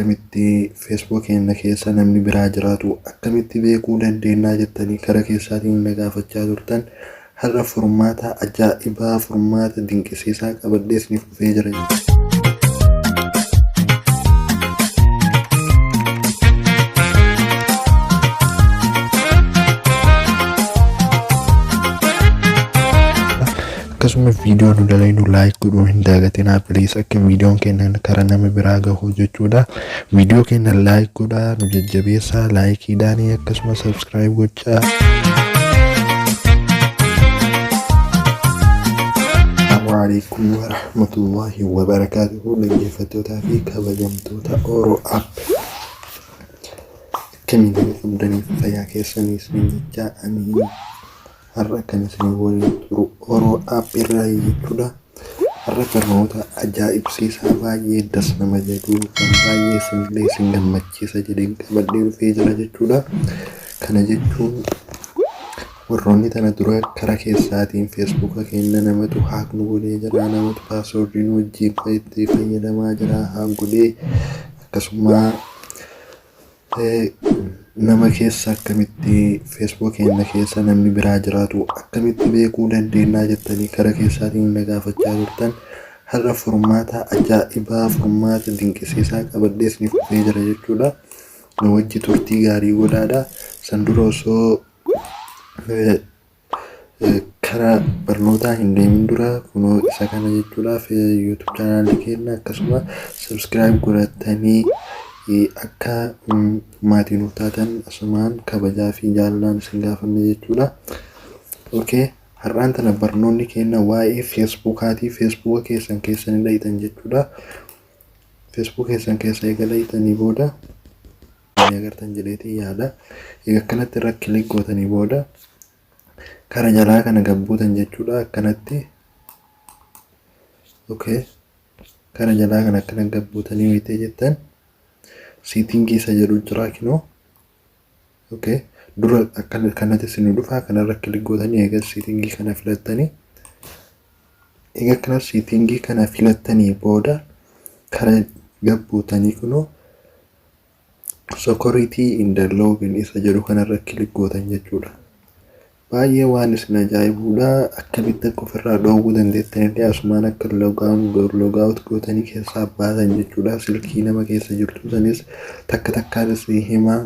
akkamitti Facebook keenya keessa namni biraa jiraatu akkamitti beekuu dandeenya jettanii karaa keessaatiin na gaafachaa turtan. Har'a furmaata ajaa'ibaa furmaata dinqisiisaa qabadhee isiniif dhufee jira. Akkasumas viidiyoo nu dalaynu like godhuu hin dagatinaa please akka viidiyoon keenya karaa nama biraa gahu jechuudha. Viidiyoo keenya like godhaa nu jajjabeessaa likeidhaan akkasumas subscribe gochaa. Assalamu alaikum warahmatullahi wabarakatuh. Dhaggeeffattootaa fi kabajamtoota Oro App. Akkamiin qabdanii fayyaa keessaniis jechaa ani har'a kan isin waliin turu Oro App irraa jechuudha. Har'a barnoota ajaa'ibsiisaa baay'ee das nama jedhu kan baay'ee isinillee isin gammachiisa jedheen qabadhee dhufee jira jechuudha. Kana jechuun warroonni tana dura karaa keessaatiin Facebook keenya namatu haak nu godhee jira, namatu paaswoordii nu wajjin itti fayyadamaa jira haak godhee akkasuma nama keessa akkamitti Facebook keenya keessa namni biraa jiraatu akkamitti beekuu dandeenya jettanii karaa keessaatiin na gaafachaa turtan. Har'a furmaata ajaa'ibaa furmaata dinqisiisaa qabadhee isiniif dhufee jira jechuudha. Nu wajji turtii gaarii godhaadha. San dura osoo karaa barnootaa hin deemin dura kunoo isa kana jechuudhaaf YouTube channel keenya akkasuma subscribe godhatanii akka maatiin taatan asumaan kabajaa fi jaalalaan isin gaafanne jechuudha. Okay, har'aan tana barnoonni keenya waa'ee Facebookaatii. Facebook keessan keessanii dhayitan jechuudha. Facebook keessan keessa eega dhayitanii booda agartan jedheetii yaada. Eega akkanatti irra kilik gootanii booda karaa jalaa kana gabbuutan jechuudha akkanatti. Okay, karaa jalaa kana akkana gabbuutanii wayitee jettan settingii isa jedhu jira kinoo. Okay, dura akkanatti isin dhufa kanarra kilik gootanii eega settingii kana filattanii eega akkana settingii kana filattanii booda karaa gabbuutanii kunoo security in the login isa jedhu kanarra kilik gootan jechuudha. Baay'ee waan isin ajaa'ibuudha. Akkamitti akka ofirraa dhoowwuu dandeettanillee asumaan akka logout gootanii keessaa baasan jechuudha. Silkii nama keessa jirtu sanis takka takkaan isin himaa.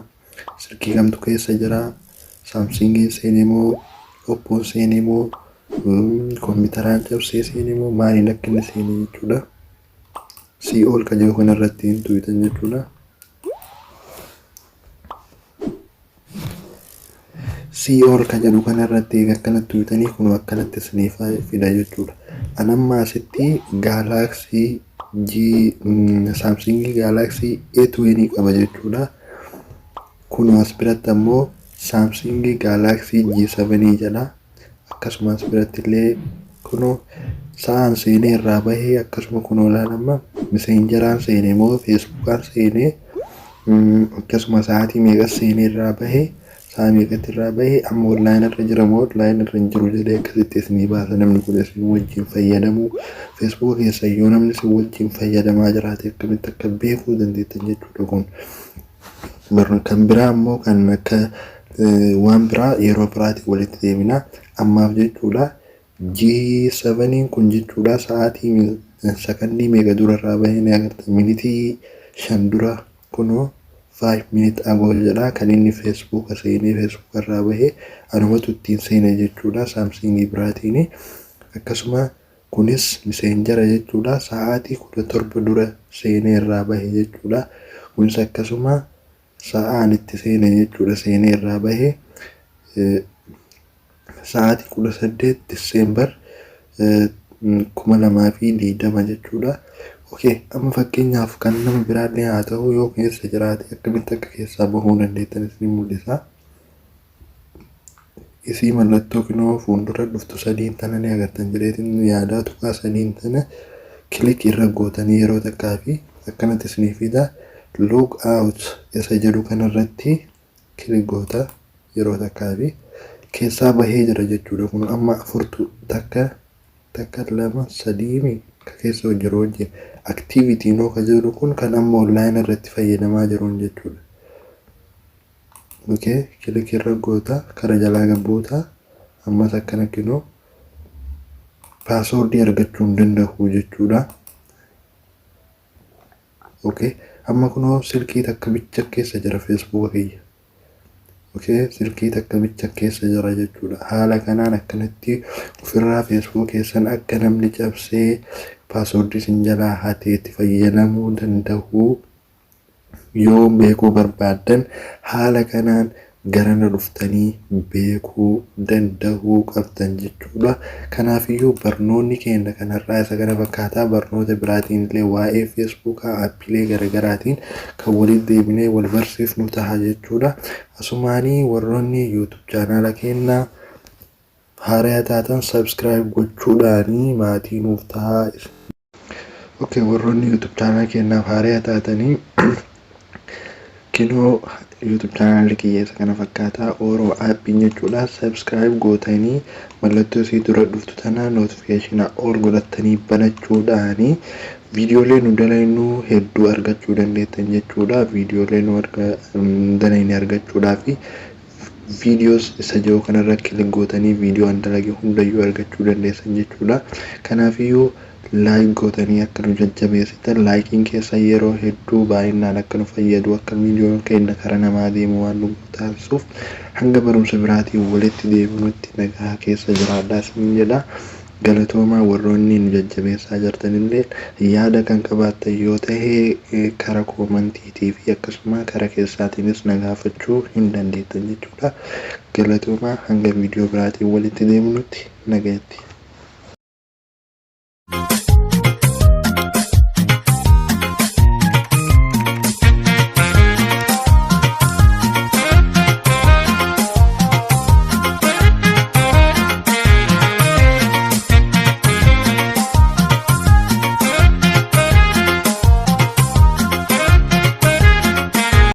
Silkii kamtu keessa jira? Samsungiin seenee moo Oppoon seenee moo kompiitaraan cabsee seenee moo maaliin akka inni seenee jechuudha. Ol ka jiru kanarratti hin tuutan jechuudha. Ol ka jedhu kanarratti akkanatti tuutanii kun akkanatti isiniif fida jechuudha. Anamma asitti Galaxy Samsung Galaxy A20 qaba jechuudha. Kun as biratti ammoo Samsung Galaxy G7 jedha. Akkasumas biratti illee kun sa'aan seenee irraa bahee akkasuma kun olaanamma Messengeraan seenee moo Facebookaan seenee akkasuma sa'aatii meeqa seenee irraa bahee saamii irraa bahee amma online irra jira moo online irra hin jiru jedhee akkasitti isinii baasa. Namni kun isin wajjin fayyadamu Facebook keessa yoo namni isin wajjin fayyadamaa jiraate akkamitti akka beekuu dandeettan jechuudha. Kun barnoota kan biraa ammoo kan akka waan biraa yeroo biraatti walitti deemina ammaaf jechuudha. G7 kun jechuudha sa'aatii sakandii meeqa dura irraa bahee ni agartan minitii 5 dura kunoo 5 minutes ago jedha kan inni Facebook seenee Facebook irraa bahee anumatu ittiin seenee jechuudha Samsung biraatiin. Akkasuma kunis Messenger jechuudha sa'aatii 17 dura seenee irraa bahee jechuudha. Kunis akkasuma sa'aan itti seenee jechuudha seenee irraa bahee sa'aatii 18 December 2020 jechuudha. Okay, amma fakkeenyaaf kan nama biraallee haa ta'u yoo keessa jiraate akkamitti akka keessaa bahuu dandeettan isin mul'isa. Isii mallattoo kinoo fuuldura dhuftu sadiin tana ni agartan jedheetiin yaadaa tuqaa sadiin tana kilik irra gootanii yeroo takkaa fi akkanatti isiniif fida. Log out isa jedhu kanarratti kilik goota yeroo takkaa fi keessaa bahee jira jechuudha. Kun amma afurtu takka lama sadii keessa jiru wajjin activity noo ka jiru kun kan amma online irratti fayyadamaa jiruun jechuudha. Okay, klik irra goota kara jalaa gabboota ammas akkana kinoo password argachuu hin danda'u jechuudha. Okay, amma kunoo silkii takka bicha keessa jira Facebook kiyya. Okay, silkii takka bicha keessa jira jechuudha. Haala kanaan akkanatti ofirraa Facebook keessan akka namni cabsee password isin jalaa hatee itti fayyadamuu danda'u yoo beekuu barbaadan haala kanaan garana dhuftanii beekuu danda'uu qabdan jechuudha. Kanaafiyyuu barnoonni keenya kanarraa isa kana fakkaataa barnoota biraatiin illee waa'ee Facebook aappiilee garaagaraatiin kan walitti deebinee wal barsiifnu ta'a jechuudha. Asumaanii warroonni YouTube chaanaala keenyaa haaraa taatan subscribe gochuudhaanii maatii nuuf ta'a. Okay, warroonni YouTube chaanaala keenyaaf haaraa taatanii kinoo YouTube channel kiyya kana fakkaataa Oro app jechuudha. Subscribe gootanii mallattoo isii dura dhuftu tana notification all godhatanii banachuudhaani viidiyoolee nu dalaynu hedduu argachuu dandeettan jechuudha. Viidiyoolee nu dalayni argachuudhaaf videos isa jiru kanarra klik gootanii viidiyoo an dalage hundayyuu argachuu dandeessan jechuudha. Kanaafiyyuu like gootanii akka nu jajjabeessitan likein keessa yeroo hedduu baay'inaan akka nu fayyadu akka viidiyoon keenya karaa namaa deemu waan nu taasisuuf hanga barumsa biraatiin walitti deebinutti nagaa keessa jiraadhaa isin jedha. Galatoomaa warroonni nu jajjabeessaa jirtanillee yaada kan qabaattan yoo ta'e karaa koomantiitii fi akkasuma karaa keessaatiinis nagaafachuu hin dandeettan jechuudha. Galatoomaa hanga viidiyoo biraatiin walitti deebinutti nagaatti.